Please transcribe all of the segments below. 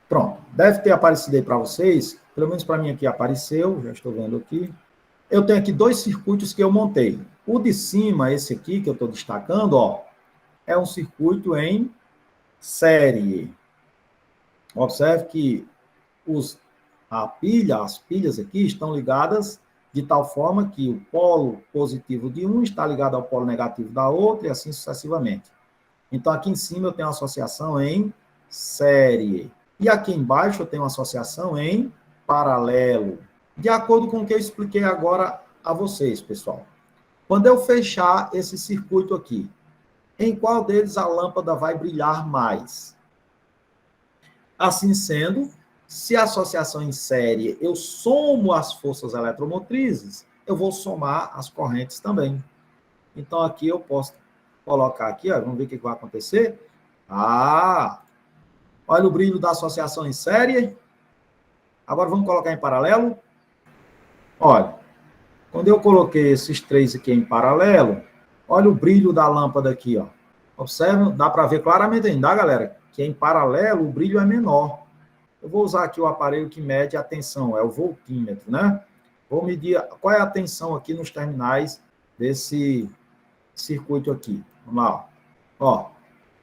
Pronto, deve ter aparecido aí para vocês, pelo menos para mim aqui apareceu, já estou vendo aqui. Eu tenho aqui dois circuitos que eu montei. O de cima, esse aqui que eu estou destacando, ó, é um circuito em série. Observe que as pilhas aqui estão ligadas de tal forma que o polo positivo de um está ligado ao polo negativo da outra e assim sucessivamente. Então, aqui em cima eu tenho uma associação em série. E aqui embaixo eu tenho uma associação em paralelo. De acordo com o que eu expliquei agora a vocês, pessoal. Quando eu fechar esse circuito aqui, em qual deles a lâmpada vai brilhar mais? Assim sendo, se a associação em série eu somo as forças eletromotrizes, eu vou somar as correntes também. Então, aqui eu posso colocar aqui, ó, vamos ver o que vai acontecer. Olha o brilho da associação em série. Agora vamos colocar em paralelo. Olha, quando eu coloquei esses três aqui em paralelo, olha o brilho da lâmpada aqui, ó. Observe, dá para ver claramente ainda, galera, que em paralelo o brilho é menor. Eu vou usar aqui o aparelho que mede a tensão, é o voltímetro, né? Vou medir qual é a tensão aqui nos terminais desse circuito aqui. Vamos lá, ó.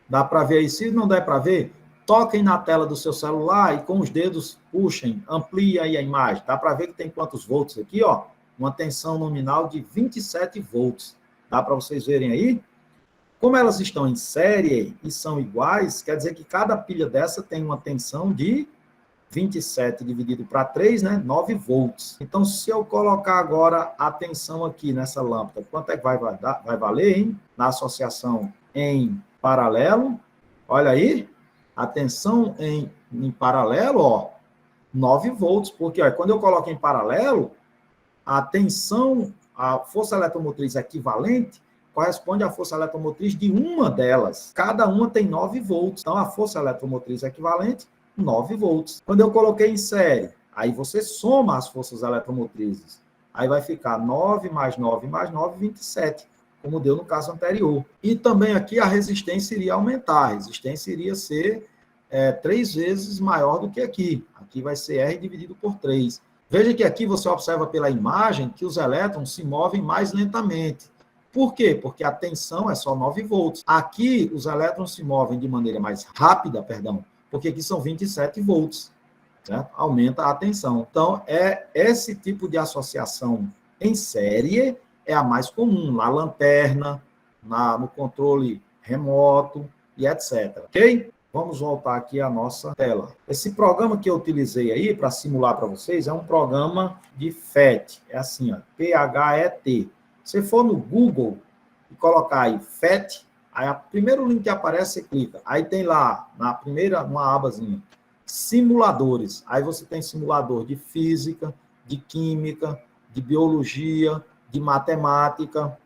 Dá para ver aí? Se não der para ver, toquem na tela do seu celular e com os dedos puxem, ampliem aí a imagem. Dá para ver que tem quantos volts aqui, ó? Uma tensão nominal de 27 volts. Dá para vocês verem aí? Como elas estão em série e são iguais, quer dizer que cada pilha dessa tem uma tensão de 27 dividido para 3, né? 9 volts. Então, se eu colocar agora a tensão aqui nessa lâmpada, quanto é que vai valer, hein? Na associação em paralelo, olha aí, a tensão em paralelo, ó, 9 volts, porque ó, quando eu coloco em paralelo, a tensão, a força eletromotriz equivalente corresponde à força eletromotriz de uma delas. Cada uma tem 9 volts. Então, a força eletromotriz equivalente, 9 volts. Quando eu coloquei em série, aí você soma as forças eletromotrizes. Aí vai ficar 9 mais 9 mais 9, 27, como deu no caso anterior. E também aqui a resistência iria aumentar. A resistência iria ser 3 vezes maior do que aqui. Aqui vai ser R dividido por 3. Veja que aqui você observa pela imagem que os elétrons se movem mais lentamente. Por quê? Porque a tensão é só 9 volts. Aqui, os elétrons se movem de maneira mais rápida, porque aqui são 27 volts. Certo? Aumenta a tensão. Então, esse tipo de associação em série é a mais comum, na lanterna, no controle remoto e etc. Ok? Vamos voltar aqui à nossa tela. Esse programa que eu utilizei aí para simular para vocês é um programa de FET. É assim, ó, PHET. Se for no Google e colocar aí FET, aí o primeiro link que aparece, você clica. Aí tem lá, na primeira, uma abazinha, simuladores. Aí você tem simulador de física, de química, de biologia, de matemática.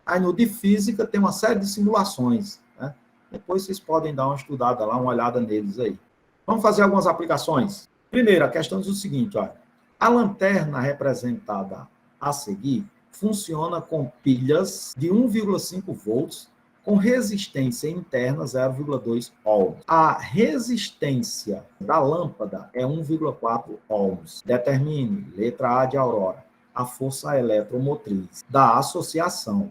Aí no de física tem uma série de simulações, né? Depois vocês podem dar uma estudada lá, uma olhada neles aí. Vamos fazer algumas aplicações. Primeiro, a questão diz o seguinte, olha, a lanterna representada a seguir funciona com pilhas de 1,5 volts com resistência interna 0,2 ohms. A resistência da lâmpada é 1,4 ohms. Determine, letra A de Aurora, a força eletromotriz da associação.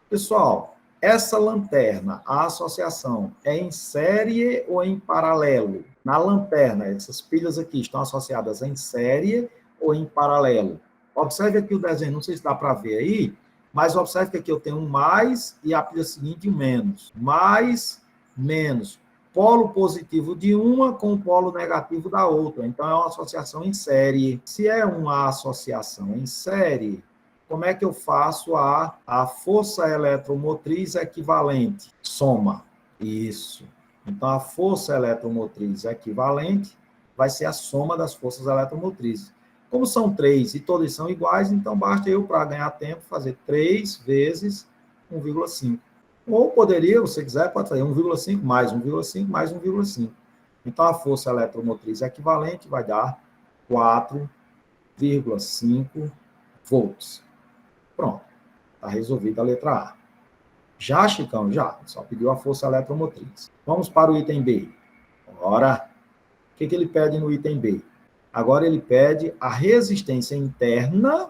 Pessoal, essa lanterna, a associação, é em série ou em paralelo? Na lanterna, essas pilhas aqui estão associadas em série ou em paralelo? Observe aqui o desenho, não sei se dá para ver aí, mas observe que aqui eu tenho um mais e a pilha seguinte um menos. Mais, menos. Polo positivo de uma com o polo negativo da outra. Então, é uma associação em série. Se é uma associação em série, como é que eu faço a força eletromotriz equivalente? Soma. Isso. Então, a força eletromotriz equivalente vai ser a soma das forças eletromotrizes. Como são 3 e todas são iguais, então basta eu, para ganhar tempo, fazer 3 vezes 1,5. Ou poderia, se você quiser, pode fazer 1,5 mais 1,5 mais 1,5. Então, a força eletromotriz equivalente vai dar 4,5 volts. Pronto. Está resolvida a letra A. Já, Chicão? Já. Só pediu a força eletromotriz. Vamos para o item B. Bora. que ele pede no item B? Agora ele pede a resistência interna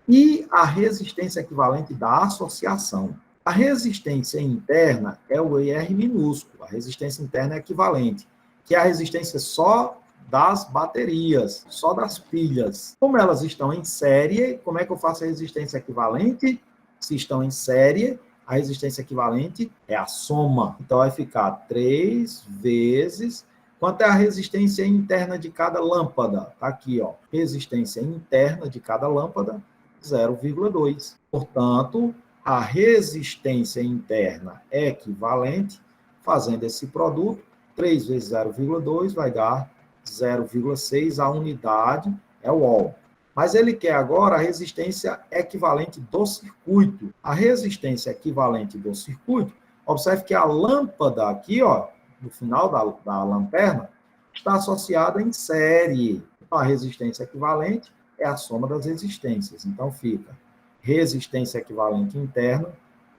e a resistência equivalente da associação. A resistência interna é o ER minúsculo, a resistência interna é equivalente, que é a resistência só das baterias, só das pilhas. Como elas estão em série, como é que eu faço a resistência equivalente? Se estão em série, a resistência equivalente é a soma. Então, vai ficar 3 vezes... Quanto é a resistência interna de cada lâmpada? Está aqui, ó. Resistência interna de cada lâmpada, 0,2. Portanto, a resistência interna é equivalente, fazendo esse produto, 3 vezes 0,2 vai dar 0,6, a unidade é o ohm. Mas ele quer agora a resistência equivalente do circuito. A resistência equivalente do circuito, observe que a lâmpada aqui, ó, no final da lanterna, está associada em série. Então, a resistência equivalente é a soma das resistências. Então, fica resistência equivalente interna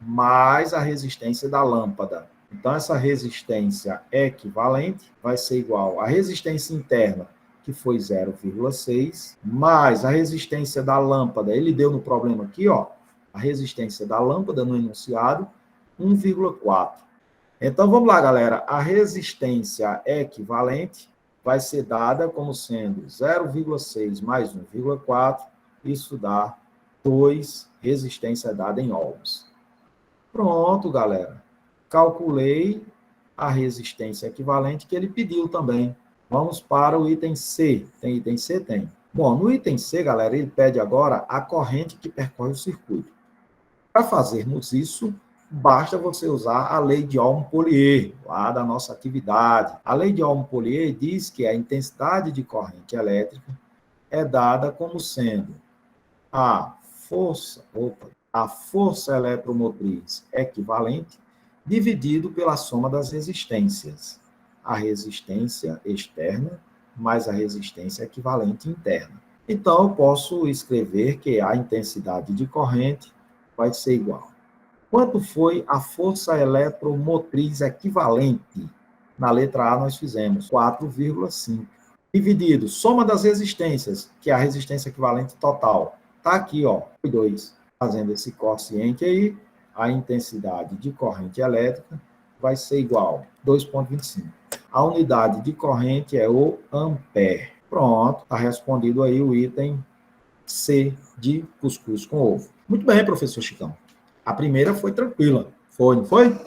mais a resistência da lâmpada. Então, essa resistência equivalente vai ser igual à resistência interna, que foi 0,6, mais a resistência da lâmpada. Ele deu no problema aqui, ó, a resistência da lâmpada no enunciado, 1,4. Então, vamos lá, galera. A resistência equivalente vai ser dada como sendo 0,6 mais 1,4. Isso dá 2, resistência dada em ohms. Pronto, galera. Calculei a resistência equivalente que ele pediu também. Vamos para o item C. Tem item C? Tem. Bom, no item C, galera, ele pede agora a corrente que percorre o circuito. Para fazermos isso, basta você usar a lei de Ohm-Polier, lá da nossa atividade. A lei de Ohm-Polier diz que a intensidade de corrente elétrica é dada como sendo a força eletromotriz equivalente dividido pela soma das resistências. A resistência externa mais a resistência equivalente interna. Então, eu posso escrever que a intensidade de corrente vai ser igual. Quanto foi a força eletromotriz equivalente? Na letra A, nós fizemos 4,5. Dividido, soma das resistências, que é a resistência equivalente total. Está aqui, ó, 2. Fazendo esse quociente aí, a intensidade de corrente elétrica vai ser igual a 2,25. A unidade de corrente é o ampere. Pronto, está respondido aí o item C de cuscuz com ovo. Muito bem, professor Chicão. A primeira foi tranquila. Foi, não foi?